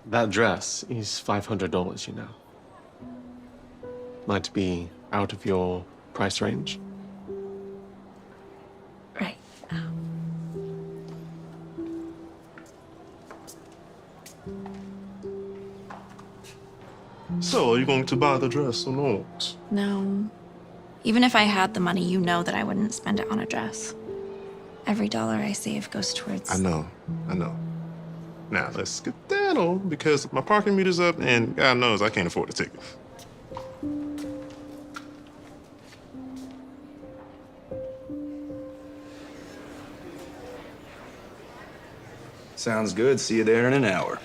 That dress is $500, you know. Might be out of your price range. Right. So, are you going to buy the dress or not? No. Even if I had the money, you know that I wouldn't spend it on a dress. Every dollar I save goes towards... I know. Now, let's skedaddle, because my parking meter's up, and God knows I can't afford a ticket. Sounds good. See you there in an hour.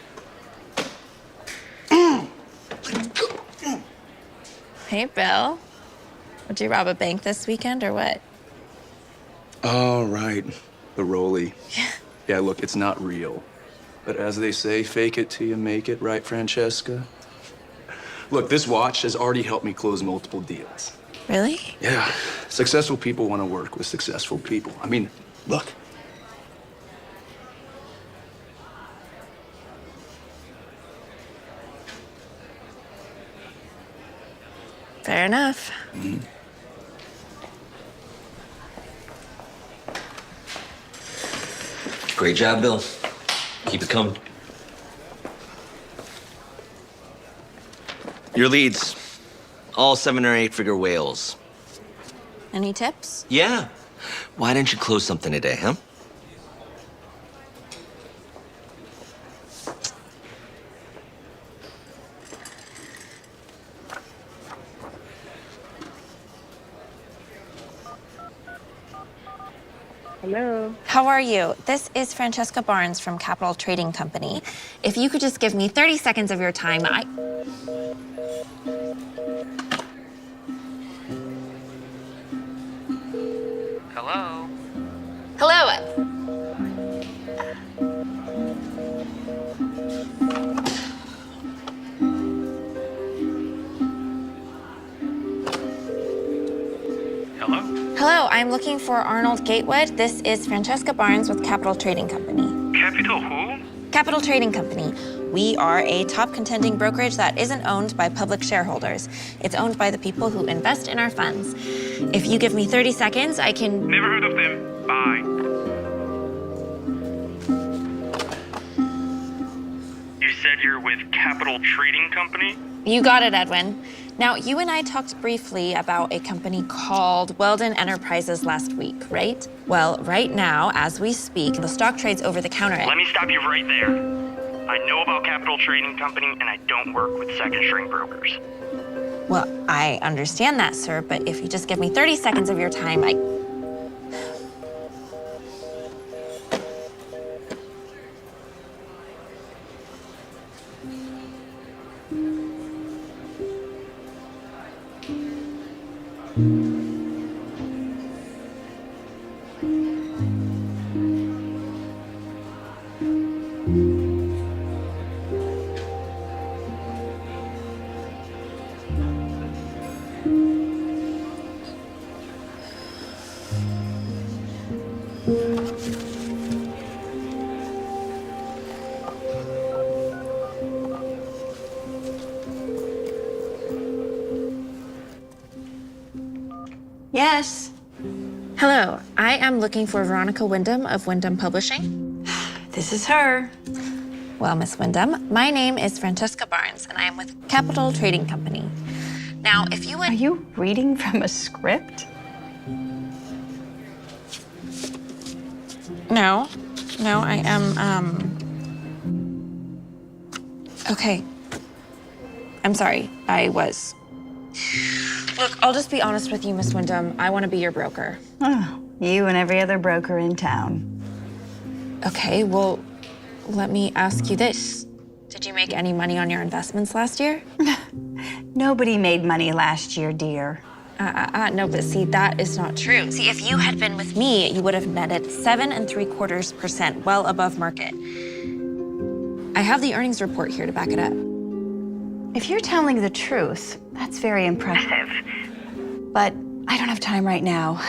Hey, Bill. Would you rob a bank this weekend or what? All right. The rollie. Yeah, look, it's not real. But as they say, fake it till you make it, right, Francesca? Look, this watch has already helped me close multiple deals. Really? Yeah. Successful people want to work with successful people. I mean, look. Fair enough. Mm-hmm. Great job, Bill. Keep it coming. Your leads, all 7 or 8 figure whales. Any tips? Yeah. Why didn't you close something today, huh? Hello. How are you? This is Francesca Barnes from Capital Trading Company. If you could just give me 30 seconds of your time, Hello? Hello? Hello? Hello, I'm looking for Arnold Gatewood. This is Francesca Barnes with Capital Trading Company. Capital who? Capital Trading Company. We are a top contending brokerage that isn't owned by public shareholders. It's owned by the people who invest in our funds. If you give me 30 seconds, I can... Never heard of them. Bye. You said you're with Capital Trading Company? You got it, Edwin. Now, you and I talked briefly about a company called Weldon Enterprises last week, right? Well, right now, as we speak, the stock trades over the counter. Let me stop you right there. I know about Capital Trading Company, and I don't work with second-string brokers. Well, I understand that, sir, but if you just give me 30 seconds of your time, I... Yes. Hello, I am looking for Veronica Wyndham of Wyndham Publishing. This is her. Well, Miss Wyndham, my name is Francesca Barnes, and I am with Capital Trading Company. Now, if you would... Are you reading from a script? No, I am, Okay. I'm sorry, I was. Look, I'll just be honest with you, Miss Wyndham. I want to be your broker. Oh, you and every other broker in town. Okay, well, let me ask you this. Did you make any money on your investments last year? Nobody made money last year, dear. No, but see, that is not true. See, if you had been with me, you would have netted 7.75%, well above market. I have the earnings report here to back it up. If you're telling the truth, that's very impressive. But I don't have time right now.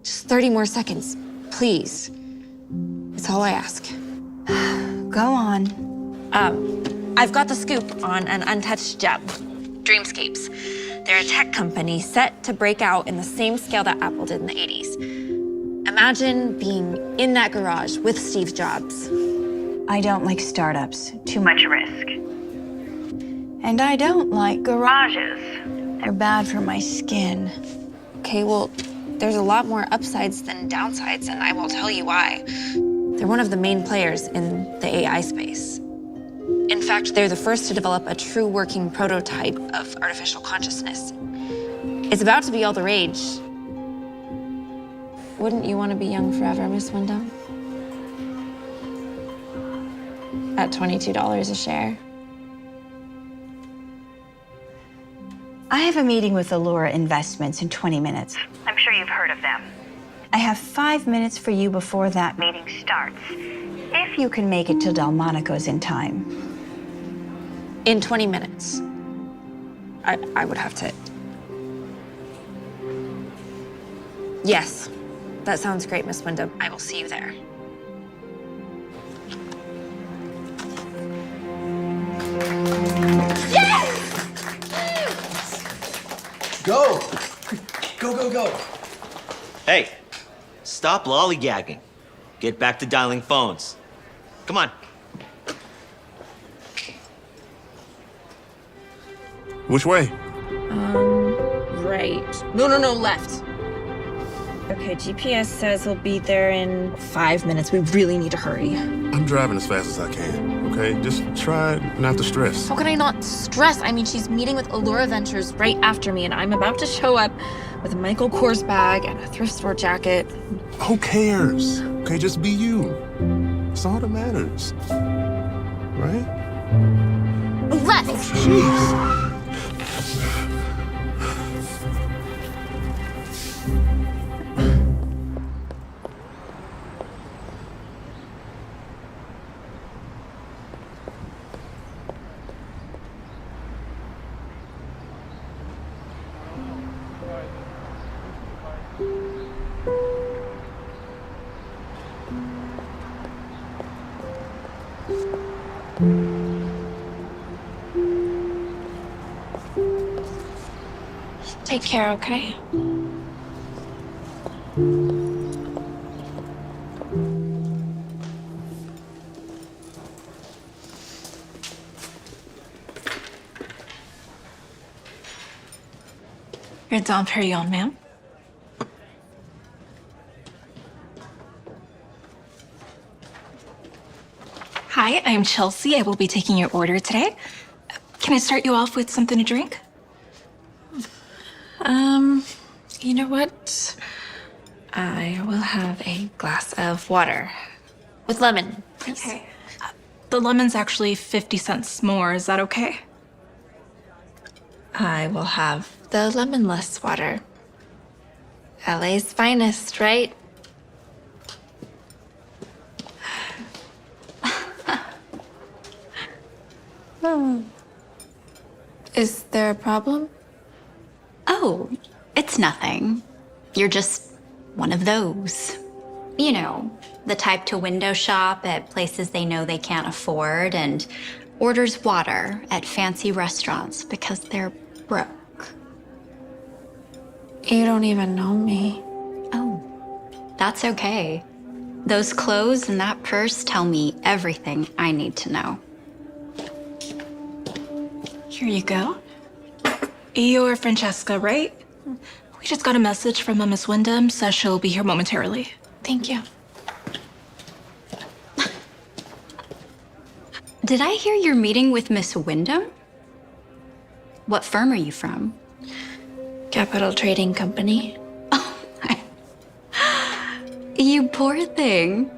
Just 30 more seconds, please. It's all I ask. Go on. I've got the scoop on an untouched gem, Dreamscapes. They're a tech company set to break out in the same scale that Apple did in the 80s. Imagine being in that garage with Steve Jobs. I don't like startups. Too much risk. And I don't like garages. They're bad for my skin. Okay, well, there's a lot more upsides than downsides, and I will tell you why. They're one of the main players in the AI space. In fact, they're the first to develop a true working prototype of artificial consciousness. It's about to be all the rage. Wouldn't you want to be young forever, Miss Wyndham? At $22 a share. I have a meeting with Allura Investments in 20 minutes. I'm sure you've heard of them. I have 5 minutes for you before that meeting starts. If you can make it to Delmonico's in time. In 20 minutes. I would have to. Yes, that sounds great, Miss Wyndham. I will see you there. Go! Go, go, go. Hey, stop lollygagging. Get back to dialing phones. Come on. Which way? Right. No, left. Okay, GPS says we'll be there in 5 minutes. We really need to hurry. I'm driving as fast as I can, okay? Just try not to stress. How can I not stress? I mean, she's meeting with Allura Ventures right after me, and I'm about to show up with a Michael Kors bag and a thrift store jacket. Who cares? Okay, just be you. It's all that matters. Right? Left! Jeez. Take care, okay? Your Dom Perignon, ma'am. Hi, I'm Chelsea. I will be taking your order today. Can I start you off with something to drink? You know what? I will have a glass of water with lemon. Please. Okay. The lemon's actually 50 cents more. Is that okay? I will have the lemonless water. LA's finest, right? Is there a problem? Oh, it's nothing. You're just one of those. You know, the type to window shop at places they know they can't afford and orders water at fancy restaurants because they're broke. You don't even know me. Oh, that's okay. Those clothes and that purse tell me everything I need to know. Here you go. You're Francesca, right? We just got a message from Miss Wyndham, says she'll be here momentarily. Thank you. Did I hear you're meeting with Miss Wyndham? What firm are you from? Capital Trading Company. You poor thing.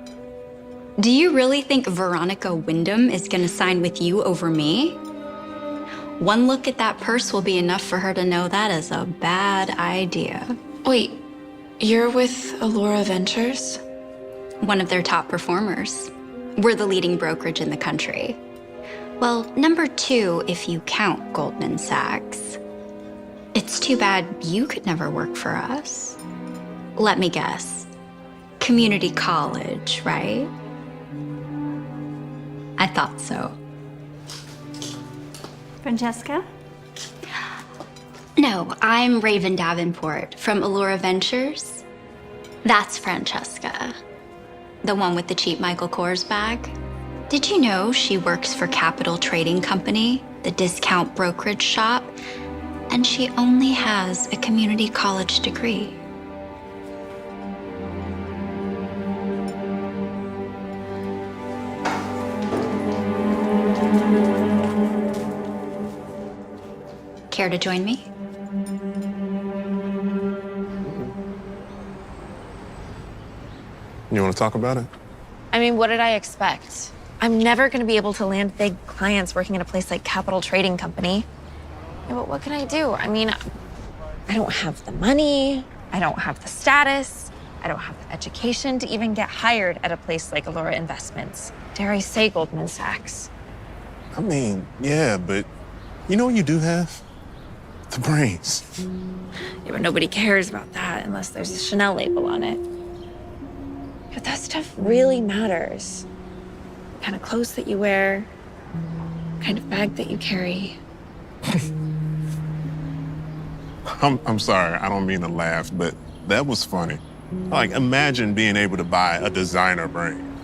Do you really think Veronica Wyndham is gonna sign with you over me? One look at that purse will be enough for her to know that is a bad idea. Wait, you're with Allura Ventures? One of their top performers. We're the leading brokerage in the country. Well, number 2 if you count Goldman Sachs. It's too bad you could never work for us. Let me guess. Community college, right? I thought so. Francesca? No, I'm Raven Davenport from Allura Ventures. That's Francesca, the one with the cheap Michael Kors bag. Did you know she works for Capital Trading Company, the discount brokerage shop, and she only has a community college degree? Care to join me? You want to talk about it? I mean, what did I expect? I'm never going to be able to land big clients working at a place like Capital Trading Company. Yeah, but what can I do? I mean, I don't have the money, I don't have the status, I don't have the education to even get hired at a place like Allura Investments. Dare I say Goldman Sachs? I mean, yeah, but you know what you do have? The brains. Yeah, but nobody cares about that unless there's a Chanel label on it. But that stuff really matters. The kind of clothes that you wear, the kind of bag that you carry. I'm sorry, I don't mean to laugh, but that was funny. Like, imagine being able to buy a designer brain.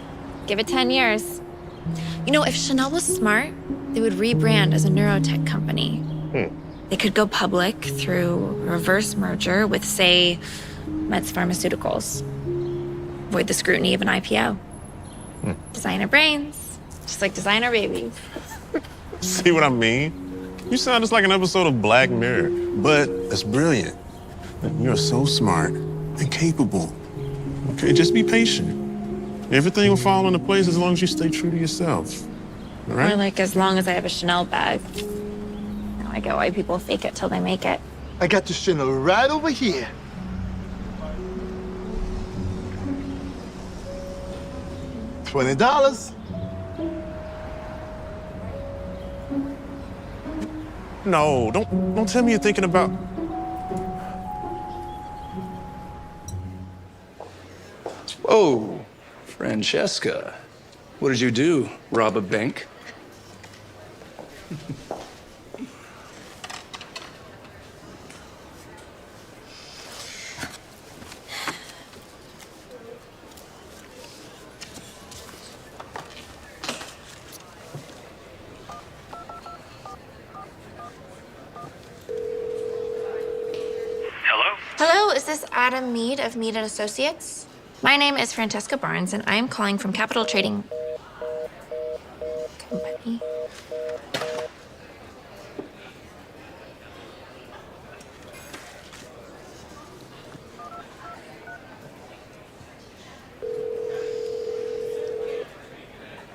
Give it 10 years. You know, if Chanel was smart, they would rebrand as a neurotech company. They could go public through a reverse merger with, say, Meds Pharmaceuticals. Avoid the scrutiny of an IPO. Designer brains, just like designer babies. See what I mean? You sound just like an episode of Black Mirror, but it's brilliant. You're so smart and capable. Okay, just be patient. Everything will fall into place as long as you stay true to yourself. All right? Or like as long as I have a Chanel bag. Now I get why people fake it till they make it. I got the Chanel right over here. $20. No, don't tell me you're thinking about. Whoa, Francesca. What did you do? Rob a bank? Hello, is this Adam Mead of Mead & Associates? My name is Francesca Barnes, and I am calling from Capital Trading Company.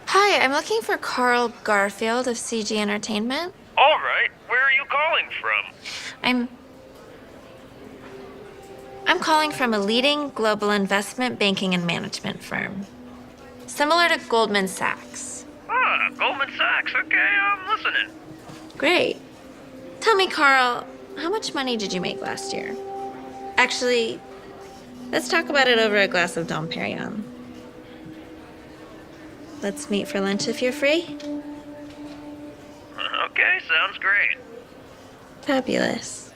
Hi, I'm looking for Carl Garfield of CG Entertainment. All right, where are you calling from? I'm calling from a leading global investment banking and management firm, similar to Goldman Sachs. Ah, Goldman Sachs. Okay, I'm listening. Great. Tell me, Carl, how much money did you make last year? Actually, let's talk about it over a glass of Dom Perignon. Let's meet for lunch if you're free. Okay, sounds great. Fabulous.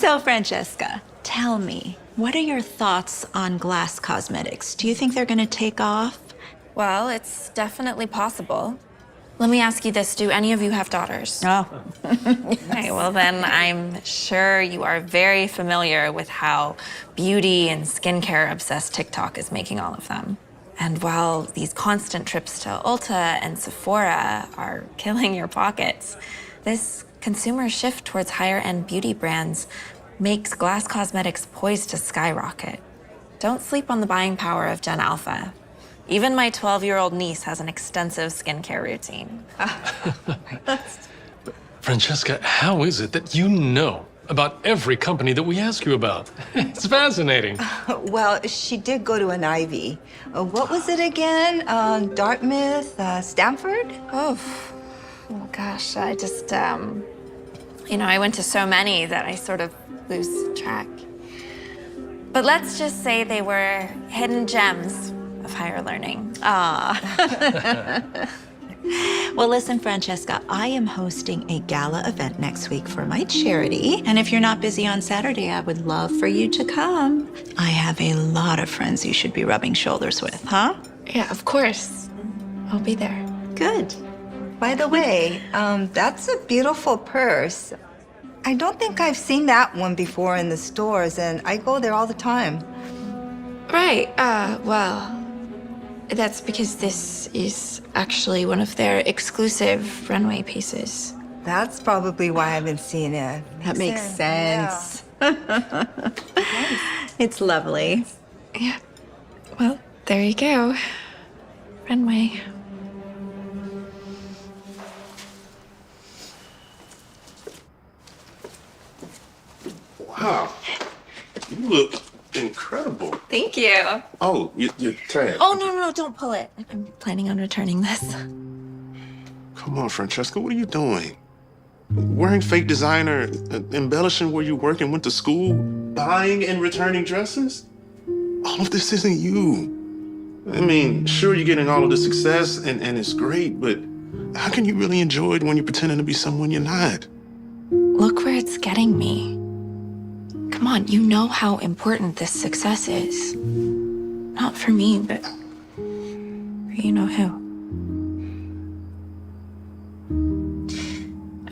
So, Francesca, tell me, what are your thoughts on glass cosmetics? Do you think they're going to take off? Well, it's definitely possible. Let me ask you this, do any of you have daughters? Oh. Okay, well then I'm sure you are very familiar with how beauty and skincare obsessed TikTok is making all of them. And while these constant trips to Ulta and Sephora are killing your pockets, this consumer shift towards higher end beauty brands makes glass cosmetics poised to skyrocket. Don't sleep on the buying power of Gen Alpha. Even my 12-year-old niece has an extensive skincare routine. Francesca, how is it that you know about every company that we ask you about? It's fascinating. Well, she did go to an Ivy. What was it again? Dartmouth, Stanford? Oh gosh, I just, I went to so many that I sort of lose track. But let's just say they were hidden gems of higher learning. Well, listen, Francesca, I am hosting a gala event next week for my charity. And if you're not busy on Saturday, I would love for you to come. I have a lot of friends you should be rubbing shoulders with, huh? Yeah, of course. I'll be there. Good. By the way, that's a beautiful purse. I don't think I've seen that one before in the stores, and I go there all the time. Right, well, that's because this is actually one of their exclusive runway pieces. That's probably why I haven't seen it. That makes sense. It's lovely. Yeah, well, there you go. Runway. Wow. You look incredible. Thank you. Oh, you're tagged. Oh, no, don't pull it. I'm planning on returning this. Come on, Francesca, what are you doing? Wearing fake designer, embellishing where you work and went to school, buying and returning dresses? All of this isn't you. I mean, sure, you're getting all of the success and it's great, but how can you really enjoy it when you're pretending to be someone you're not? Look where it's getting me. Come on, you know how important this success is. Not for me, but for you know who.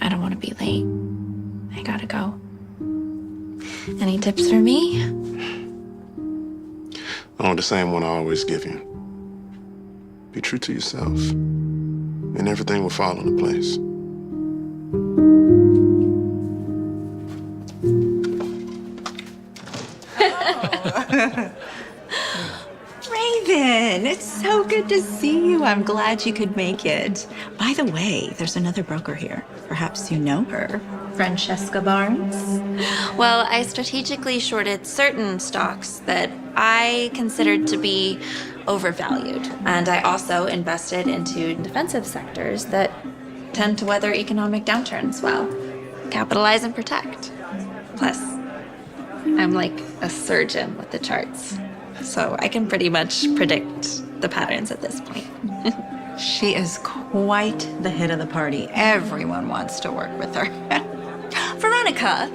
I don't want to be late. I gotta go. Any tips for me? Oh, the same one I always give you. Be true to yourself, and everything will fall into place. Raven, it's so good to see you. I'm glad you could make it. By the way, there's another broker here. Perhaps you know her, Francesca Barnes. Well, I strategically shorted certain stocks that I considered to be overvalued. And I also invested into defensive sectors that tend to weather economic downturns well. Capitalize and protect. Plus, I'm like a surgeon with the charts. So I can pretty much predict the patterns at this point. She is quite the hit of the party. Everyone wants to work with her. Veronica.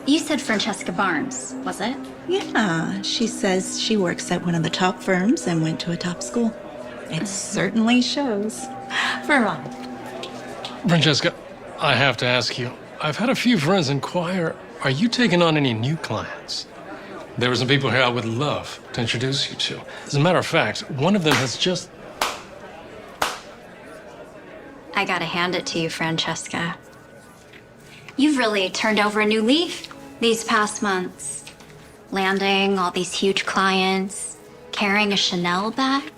You said Francesca Barnes, was it? Yeah, she says she works at one of the top firms and went to a top school. It certainly shows. Veronica. Francesca, I have to ask you, I've had a few friends inquire, are you taking on any new clients? There are some people here I would love to introduce you to. As a matter of fact, one of them has just... I gotta hand it to you, Francesca. You've really turned over a new leaf these past months. Landing all these huge clients, carrying a Chanel bag.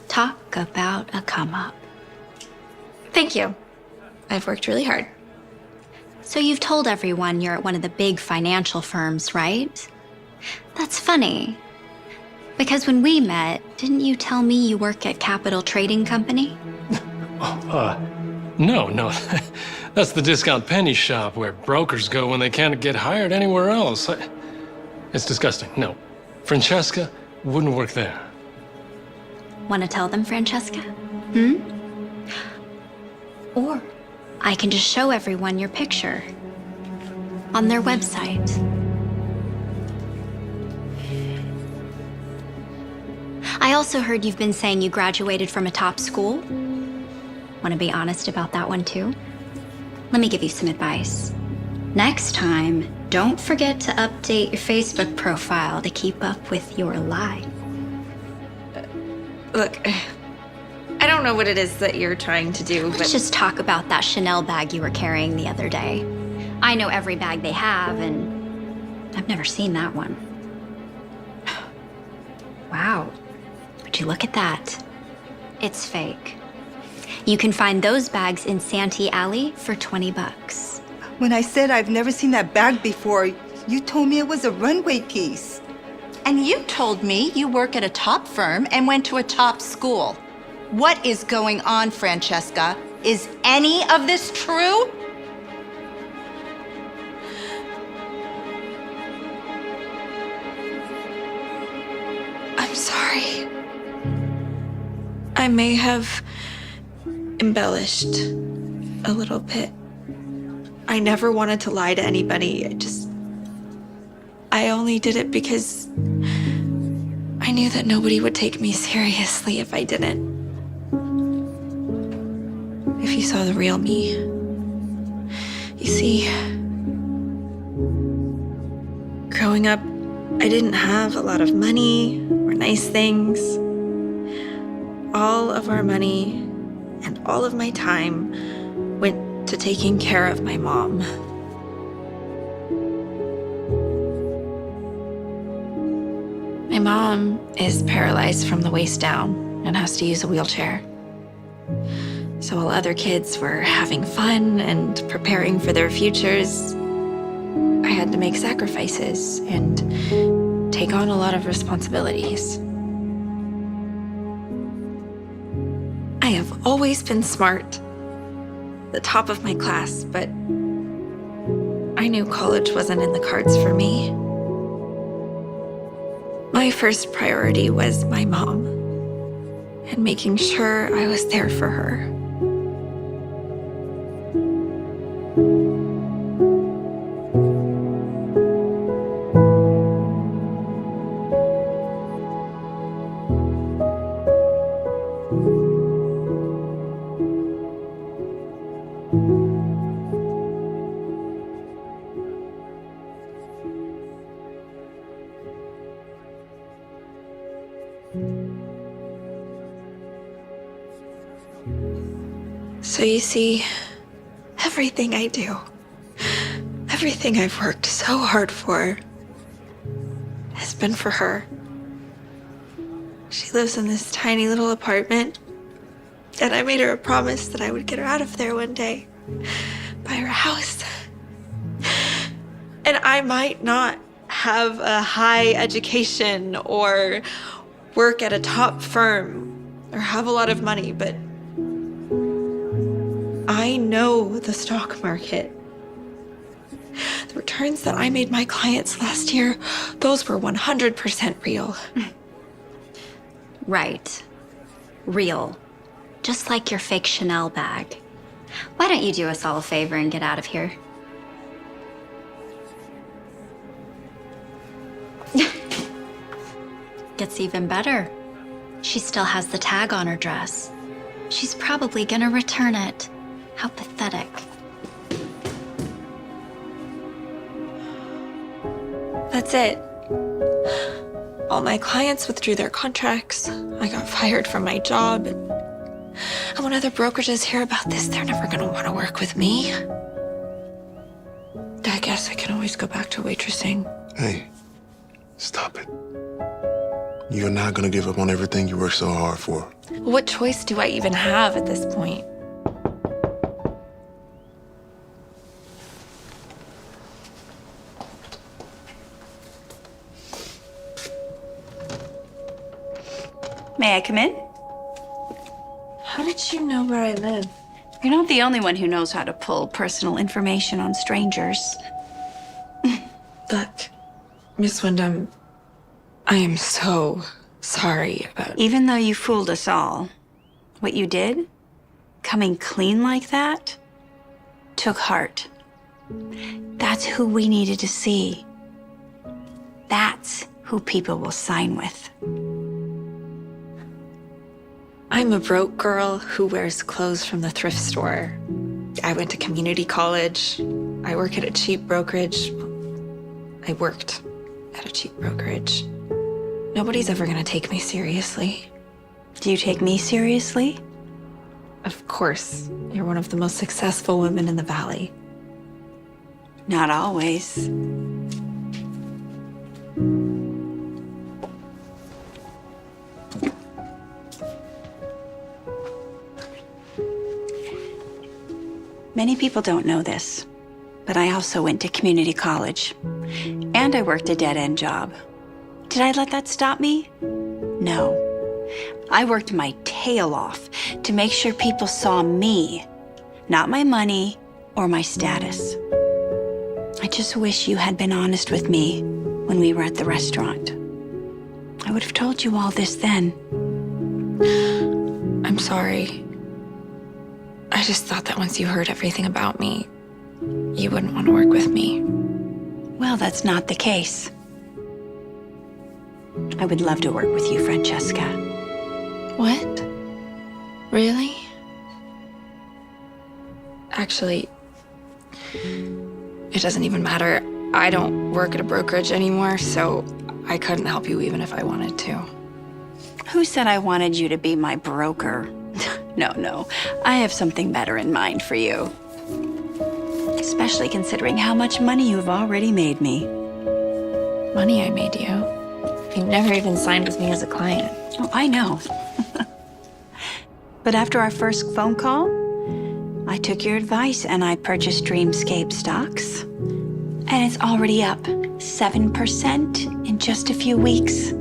Talk about a come up. Thank you. I've worked really hard. So you've told everyone you're at one of the big financial firms, right? That's funny. Because when we met, didn't you tell me you work at Capital Trading Company? No. That's the discount penny shop where brokers go when they can't get hired anywhere else. It's disgusting. No. Francesca wouldn't work there. Want to tell them, Francesca? Or I can just show everyone your picture on their website. I also heard you've been saying you graduated from a top school. Want to be honest about that one too? Let me give you some advice. Next time, don't forget to update your Facebook profile to keep up with your life. Look, I don't know what it is that you're trying to do, Let's just talk about that Chanel bag you were carrying the other day. I know every bag they have, and I've never seen that one. Wow. Would you look at that? It's fake. You can find those bags in Santee Alley for $20. When I said I've never seen that bag before, you told me it was a runway piece. And you told me you work at a top firm and went to a top school. What is going on, Francesca? Is any of this true? I'm sorry. I may have embellished a little bit. I never wanted to lie to anybody. I only did it because I knew that nobody would take me seriously if I didn't. If you saw the real me. You see, growing up, I didn't have a lot of money or nice things. All of our money and all of my time went to taking care of my mom. My mom is paralyzed from the waist down and has to use a wheelchair. So while other kids were having fun and preparing for their futures, I had to make sacrifices and take on a lot of responsibilities. I have always been smart, the top of my class, but I knew college wasn't in the cards for me. My first priority was my mom and making sure I was there for her. So you see, everything I do, everything I've worked so hard for has been for her. She lives in this tiny little apartment, and I made her a promise that I would get her out of there one day, buy her a house. And I might not have a high education or work at a top firm or have a lot of money, but I know the stock market. The returns that I made my clients last year, those were 100% real. Right. Real. Just like your fake Chanel bag. Why don't you do us all a favor and get out of here? Gets even better. She still has the tag on her dress. She's probably gonna return it. How pathetic. That's it. All my clients withdrew their contracts. I got fired from my job. And when other brokerages hear about this, they're never gonna want to work with me. I guess I can always go back to waitressing. Hey, stop it. You're not gonna give up on everything you worked so hard for. What choice do I even have at this point? May I come in? How did you know where I live? You're not the only one who knows how to pull personal information on strangers. Look, Miss Wyndham, I am so sorry about... Even though you fooled us all, what you did, coming clean like that, took heart. That's who we needed to see. That's who people will sign with. I'm a broke girl who wears clothes from the thrift store. I went to community college. I work at a cheap brokerage. I worked at a cheap brokerage. Nobody's ever gonna take me seriously. Do you take me seriously? Of course, you're one of the most successful women in the Valley. Not always. Many people don't know this, but I also went to community college, and I worked a dead-end job. Did I let that stop me? No. I worked my tail off to make sure people saw me, not my money or my status. I just wish you had been honest with me when we were at the restaurant. I would have told you all this then. I'm sorry. I just thought that once you heard everything about me, you wouldn't want to work with me. Well, that's not the case. I would love to work with you, Francesca. What? Really? Actually, it doesn't even matter. I don't work at a brokerage anymore, so I couldn't help you even if I wanted to. Who said I wanted you to be my broker? No. I have something better in mind for you. Especially considering how much money you've already made me. Money I made you? You never even signed with me as a client. Oh, I know. But after our first phone call, I took your advice and I purchased Dreamscape stocks. And it's already up 7% in just a few weeks.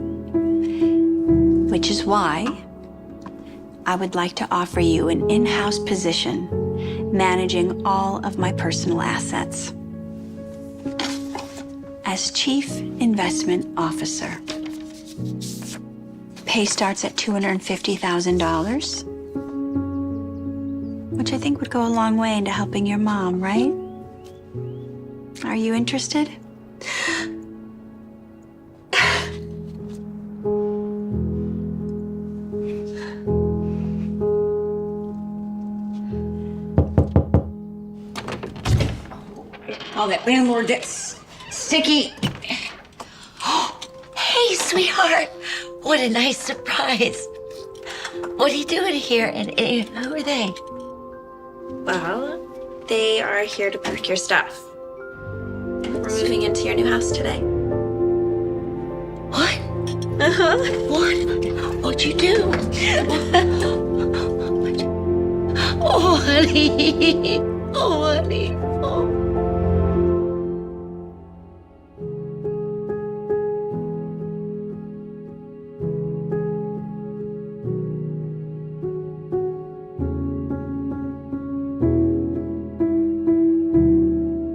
Which is why I would like to offer you an in-house position managing all of my personal assets as Chief Investment Officer. Pay starts at $250,000, which I think would go a long way into helping your mom, right? Are you interested? Oh, that landlord, that's sticky. Hey, sweetheart. What a nice surprise. What are you doing here? And who are they? Well, they are here to pack your stuff. We're moving into your new house today. What? Uh-huh. What? What'd you do? Oh, honey.